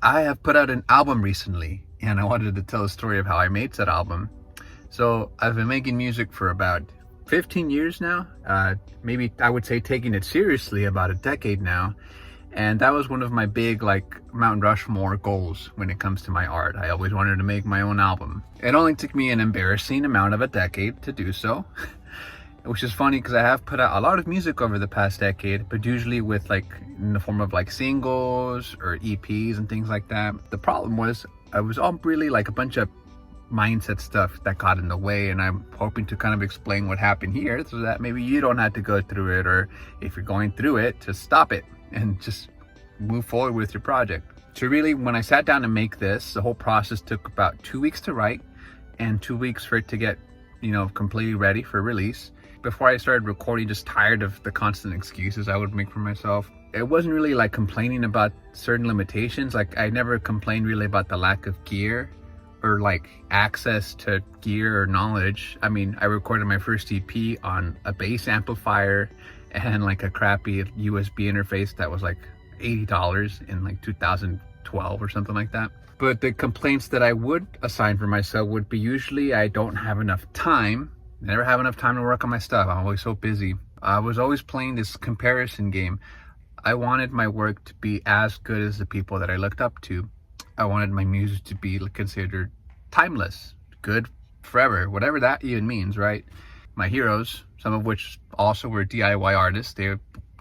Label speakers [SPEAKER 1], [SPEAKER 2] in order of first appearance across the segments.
[SPEAKER 1] I have put out an album recently, and I wanted to tell a story of how I made that album. So I've been making music for about 15 years now. Maybe I would say taking it seriously about a decade now. And that was one of my big, like, Mount Rushmore goals when it comes to my art. I always wanted to make my own album. It only took me an embarrassing amount of a decade to do so. Which is funny because I have put out a lot of music over the past decade, but usually with like in the form of like singles or EPs and things like that. The problem was I was all really like a bunch of mindset stuff that got in the way, and I'm hoping to kind of explain what happened here so that maybe you don't have to go through it, or if you're going through it, just stop it and just move forward with your project. So really, when I sat down to make this, the whole process took about 2 weeks to write and 2 weeks for it to get, completely ready for release. Before I started recording, just tired of the constant excuses I would make for myself. It wasn't really like complaining about certain limitations. Like I never complained really about the lack of gear or like access to gear or knowledge. I mean, I recorded my first EP on a bass amplifier and like a crappy USB interface that was like $80 in like 2012 or something like that. But the complaints that I would assign for myself would be usually I don't have enough time. I never have enough time to work on my stuff. I'm always so busy. I was always playing this comparison game. I wanted my work to be as good as the people that I looked up to. I wanted my music to be considered timeless, good forever, whatever that even means, right? My heroes, some of which also were DIY artists.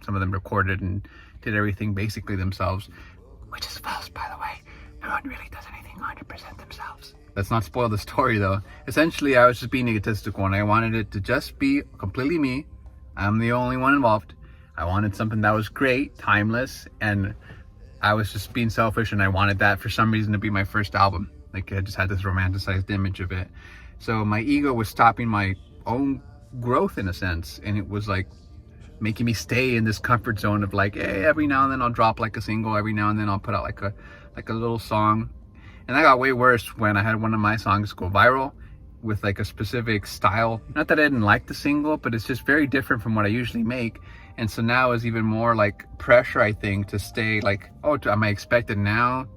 [SPEAKER 1] Some of them recorded and did everything basically themselves, which is false, by the way. No one really does anything 100% themselves. Let's not spoil the story though. Essentially, I was just being egotistical and I wanted it to just be completely me. I'm the only one involved. I wanted something that was great, timeless, and I was just being selfish, and I wanted that for some reason to be my first album. Like I just had this romanticized image of it. So my ego was stopping my own growth in a sense, and it was like making me stay in this comfort zone of like, hey, every now and then I'll drop like a single, every now and then I'll put out like a little song. And that got way worse when I had one of my songs go viral with like a specific style. Not that I didn't like the single, but it's just very different from what I usually make. And so now is even more like pressure, I think, to stay like, oh, am I expected now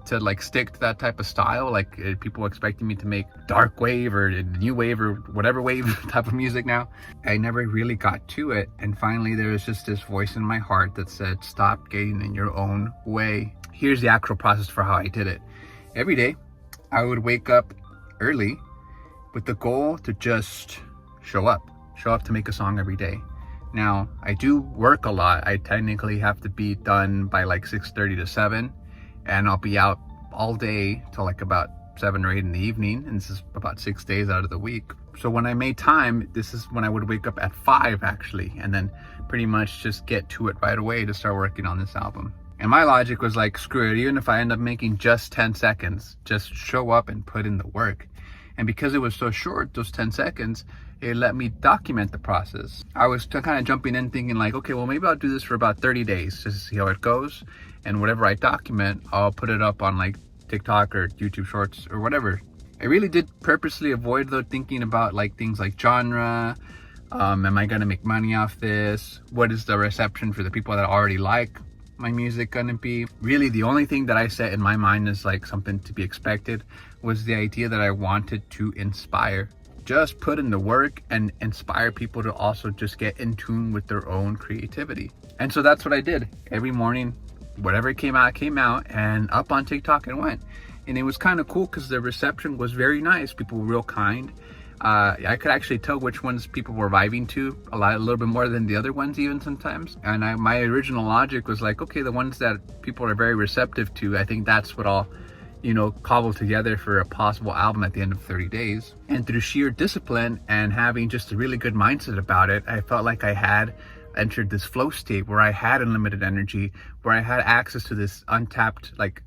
[SPEAKER 1] to like stick to that type of style? Like people expecting me to make dark wave or new wave or whatever wave type of music now. I never really got to it. And finally there was just this voice in my heart that said, stop getting in your own way. Here's the actual process for how I did it. Every day, I would wake up early with the goal to just show up to make a song every day. Now, I do work a lot. I technically have to be done by like 6:30 to 7, and I'll be out all day till like about 7 or 8 in the evening, and this is about 6 days out of the week. So when I made time, this is when I would wake up at 5 actually, and then pretty much just get to it right away to start working on this album. And my logic was like, screw it, even if I end up making just 10 seconds, just show up and put in the work. And because it was so short, those 10 seconds, it let me document the process. I was kind of jumping in thinking like, okay, well, maybe I'll do this for about 30 days just to see how it goes. And whatever I document, I'll put it up on like TikTok or YouTube Shorts or whatever. I really did purposely avoid though thinking about like things like genre. Am I gonna make money off this? What is the reception for the people that already like my music gonna be? Really, the only thing that I set in my mind is like something to be expected was the idea that I wanted to inspire. Just put in the work and inspire people to also just get in tune with their own creativity. And so that's what I did. Every morning, whatever came out, and up on TikTok it went. And it was kind of cool because the reception was very nice. People were real kind. I could actually tell which ones people were vibing to a little bit more than the other ones even sometimes. And my original logic was like, okay, the ones that people are very receptive to, I think that's what I'll, cobble together for a possible album at the end of 30 days. And through sheer discipline and having just a really good mindset about it, I felt like I had entered this flow state where I had unlimited energy, where I had access to this untapped like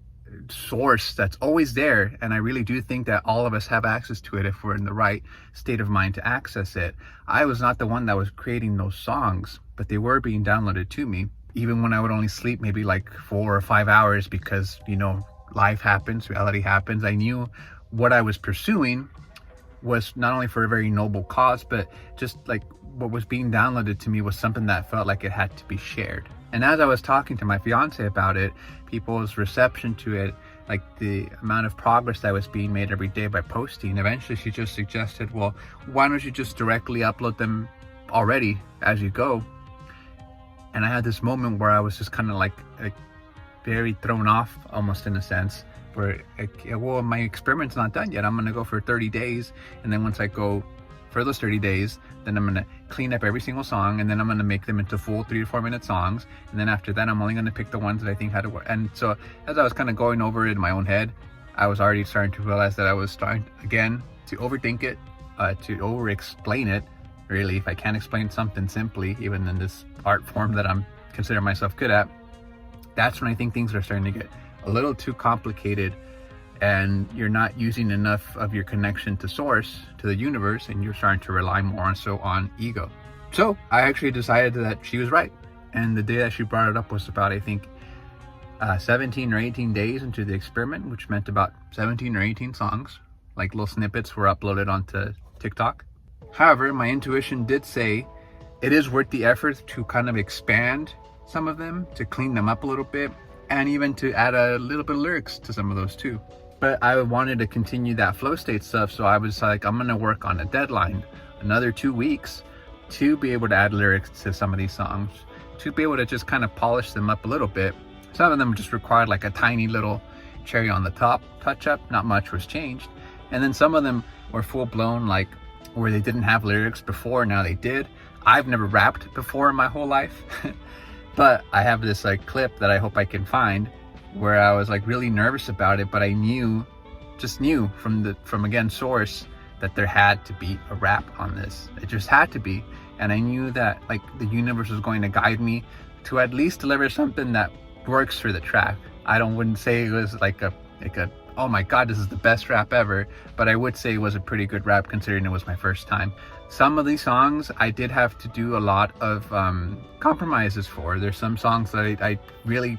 [SPEAKER 1] source that's always there. And I really do think that all of us have access to it if we're in the right state of mind to access it. I was not the one that was creating those songs, but they were being downloaded to me, even when I would only sleep maybe like 4 or 5 hours because, life happens, reality happens. I knew what I was pursuing was not only for a very noble cause, but just like what was being downloaded to me was something that felt like it had to be shared. And as I was talking to my fiance about it, people's reception to it, like the amount of progress that was being made every day by posting, eventually she just suggested, well, why don't you just directly upload them already as you go? And I had this moment where I was just kind of like very thrown off, almost in a sense, where, well, my experiment's not done yet. I'm going to go for 30 days. And then once I go for those 30 days, then I'm going to clean up every single song, and then I'm going to make them into full 3 to 4 minute songs. And then after that, I'm only going to pick the ones that I think had to work. And so as I was kind of going over it in my own head, I was already starting to realize that I was starting again to overthink it, to over explain it. Really, if I can't explain something simply, even in this art form that I'm considering myself good at, that's when I think things are starting to get a little too complicated, and you're not using enough of your connection to source, to the universe, and you're starting to rely more on ego. So I actually decided that she was right. And the day that she brought it up was about, I think, 17 or 18 days into the experiment, which meant about 17 or 18 songs, like little snippets were uploaded onto TikTok. However, my intuition did say it is worth the effort to kind of expand some of them, to clean them up a little bit, and even to add a little bit of lyrics to some of those too. But I wanted to continue that flow state stuff, so I was like, I'm gonna work on a deadline, another 2 weeks, to be able to add lyrics to some of these songs, to be able to just kind of polish them up a little bit. Some of them just required like a tiny little cherry on the top touch up, not much was changed. And then some of them were full blown, like where they didn't have lyrics before, now they did. I've never rapped before in my whole life, but I have this like clip that I hope I can find where I was like really nervous about it, but I just knew from again source that there had to be a rap on this. It just had to be. And I knew that like the universe was going to guide me to at least deliver something that works for the track. Wouldn't say it was like a oh my god, this is the best rap ever, but I would say it was a pretty good rap considering it was my first time. Some of these songs I did have to do a lot of compromises for. There's some songs that I really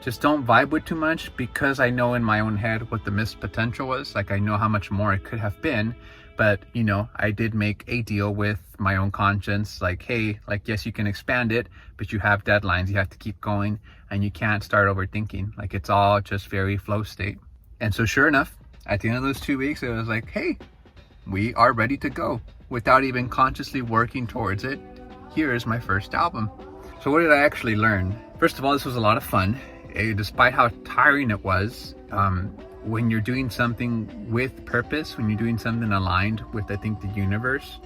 [SPEAKER 1] just don't vibe with too much, because I know in my own head what the missed potential was. Like I know how much more it could have been, but you know, I did make a deal with my own conscience, like, hey, like, yes, you can expand it, but you have deadlines, you have to keep going, and you can't start overthinking. Like it's all just very flow state. And so sure enough, at the end of those 2 weeks, it was like, hey, we are ready to go. Without even consciously working towards it, here is my first album. So what did I actually learn? First of all, this was a lot of fun. Despite how tiring it was, when you're doing something with purpose, when you're doing something aligned with, I think, the universe,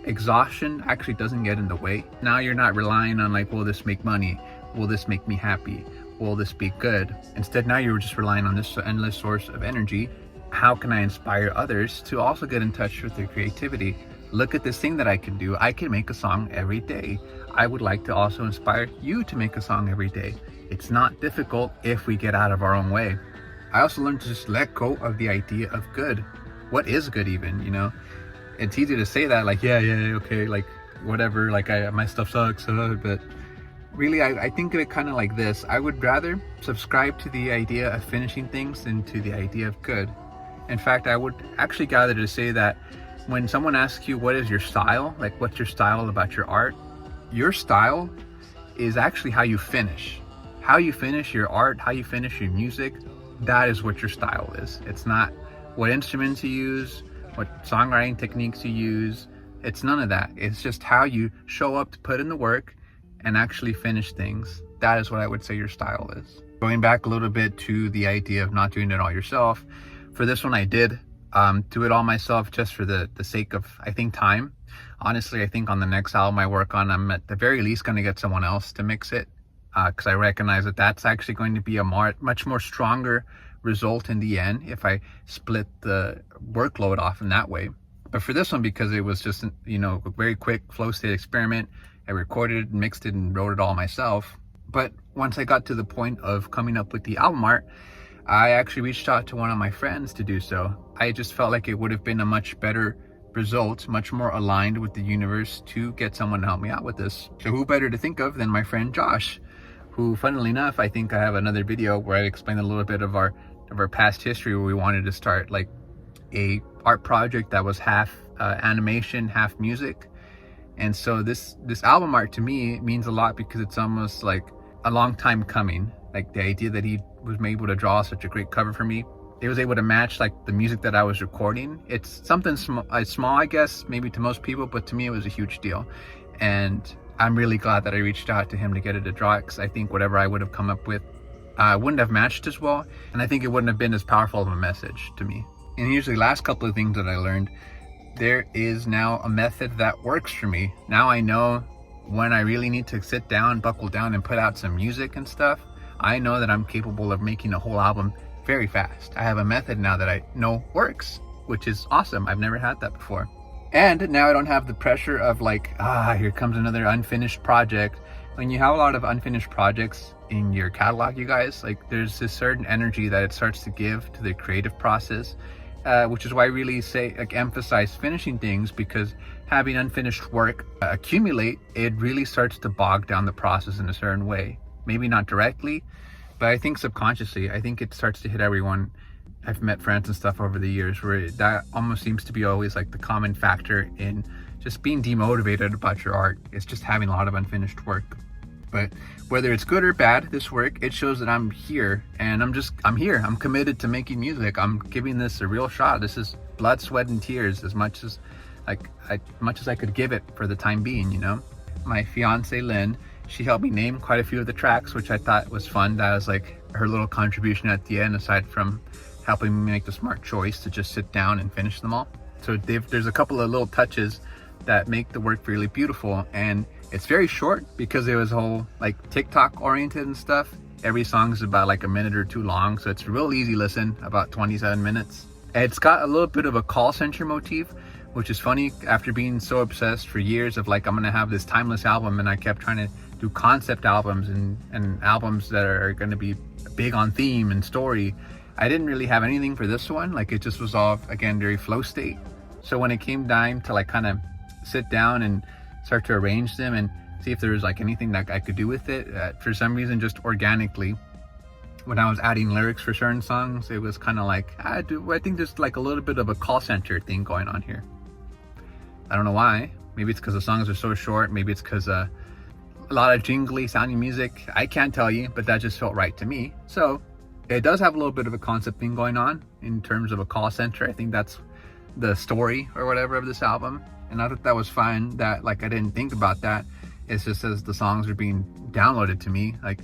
[SPEAKER 1] exhaustion actually doesn't get in the way. Now you're not relying on like, will this make money? Will this make me happy? Will this be good? Instead, now you're just relying on this endless source of energy. How can I inspire others to also get in touch with their creativity? Look at this thing that I can do. I can make a song every day. I would like to also inspire you to make a song every day. It's not difficult if we get out of our own way. I also learned to just let go of the idea of good. What is good even, you know? It's easy to say that, like, yeah, okay, like, whatever, like, my stuff sucks, but really, I think of it kind of like this. I would rather subscribe to the idea of finishing things than to the idea of good. In fact, I would actually gather to say that when someone asks you what is your style, like what's your style about your art, your style is actually how you finish. How you finish your art, how you finish your music, that is what your style is. It's not what instruments you use, what songwriting techniques you use. It's none of that. It's just how you show up to put in the work and actually finish things. That is what I would say your style is. Going back a little bit to the idea of not doing it all yourself, for this one I did do it all myself just for the sake of, I think, time. Honestly, I think on the next album I work on, I'm at the very least going to get someone else to mix it, because I recognize that that's actually going to be a much more stronger result in the end if I split the workload off in that way. But for this one, because it was just, you know, a very quick flow state experiment, I recorded, mixed it, and wrote it all myself. But once I got to the point of coming up with the album art, I actually reached out to one of my friends to do so. I just felt like it would have been a much better result, much more aligned with the universe, to get someone to help me out with this. So who better to think of than my friend Josh, who, funnily enough, I think I have another video where I explain a little bit of our past history, where we wanted to start like a art project that was half animation, half music. And so this album art to me means a lot, because it's almost like a long time coming. Like the idea that he was able to draw such a great cover for me. It was able to match like the music that I was recording. It's something small, I guess, maybe to most people, but to me it was a huge deal. And I'm really glad that I reached out to him to get it to draw it, because I think whatever I would have come up with wouldn't have matched as well, and I think it wouldn't have been as powerful of a message to me. And here's the last couple of things that I learned. There is now a method that works for me. Now I know when I really need to sit down, buckle down, and put out some music and stuff. I know that I'm capable of making a whole album very fast. I have a method now that I know works, which is awesome. I've never had that before. And now I don't have the pressure of like, here comes another unfinished project. When you have a lot of unfinished projects in your catalog, you guys, like there's this certain energy that it starts to give to the creative process, which is why I really say, like, emphasize finishing things, because having unfinished work accumulate, it really starts to bog down the process in a certain way. Maybe not directly, but I think subconsciously, I think it starts to hit everyone. I've met friends and stuff over the years where that almost seems to be always like the common factor in just being demotivated about your art. It's just having a lot of unfinished work. But whether it's good or bad, this work, it shows that I'm here, and I'm here. I'm committed to making music. I'm giving this a real shot. This is blood, sweat, and tears, as much as I could give it for the time being, you know? My fiance, Lynn, she helped me name quite a few of the tracks, which I thought was fun. That was like her little contribution at the end, aside from helping me make the smart choice to just sit down and finish them all. So there's a couple of little touches that make the work really beautiful, and it's very short because it was whole like TikTok oriented and stuff. Every song is about like a minute or two long, so it's a real easy listen, about 27 minutes. It's got a little bit of a call center motif, which is funny after being so obsessed for years of like, I'm gonna have this timeless album, and I kept trying to do concept albums and albums that are gonna be big on theme and story. I didn't really have anything for this one. Like, it just was all, again, very flow state. So when it came time to like kind of sit down and start to arrange them and see if there was like anything that I could do with it, for some reason, just organically, when I was adding lyrics for certain songs, it was kind of like, I think there's like a little bit of a call center thing going on here. I don't know why. Maybe it's because the songs are so short. Maybe it's because a lot of jingly sounding music. I can't tell you, but that just felt right to me. So it does have a little bit of a concept thing going on in terms of a call center. I think that's the story or whatever of this album. And I thought that was fine, that like I didn't think about that. It's just as the songs are being downloaded to me, like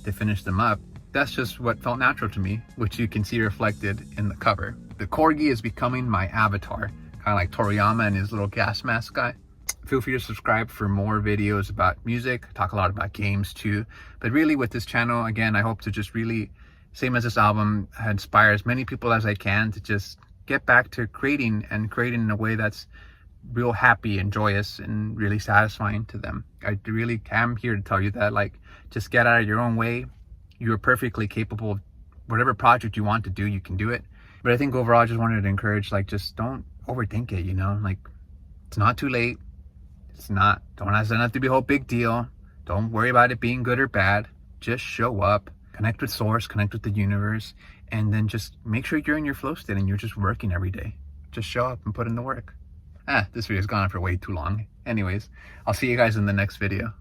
[SPEAKER 1] to finish them up, that's just what felt natural to me, which you can see reflected in the cover. The corgi is becoming my avatar, kind of like Toriyama and his little gas mask guy. Feel free to subscribe for more videos about music. I talk a lot about games too. But really with this channel, again, I hope to just really, same as this album, inspire as many people as I can to just get back to creating, and creating in a way that's real happy and joyous and really satisfying to them. I really am here to tell you that, like, just get out of your own way. You are perfectly capable of whatever project you want to do, you can do it. But I think overall, I just wanted to encourage, like, just don't overthink it, you know? Like, it's not too late. Don't have to be a whole big deal. Don't worry about it being good or bad. Just show up, connect with source, connect with the universe, and then just make sure you're in your flow state and you're just working every day. Just show up and put in the work. This video's gone on for way too long. Anyways, I'll see you guys in the next video.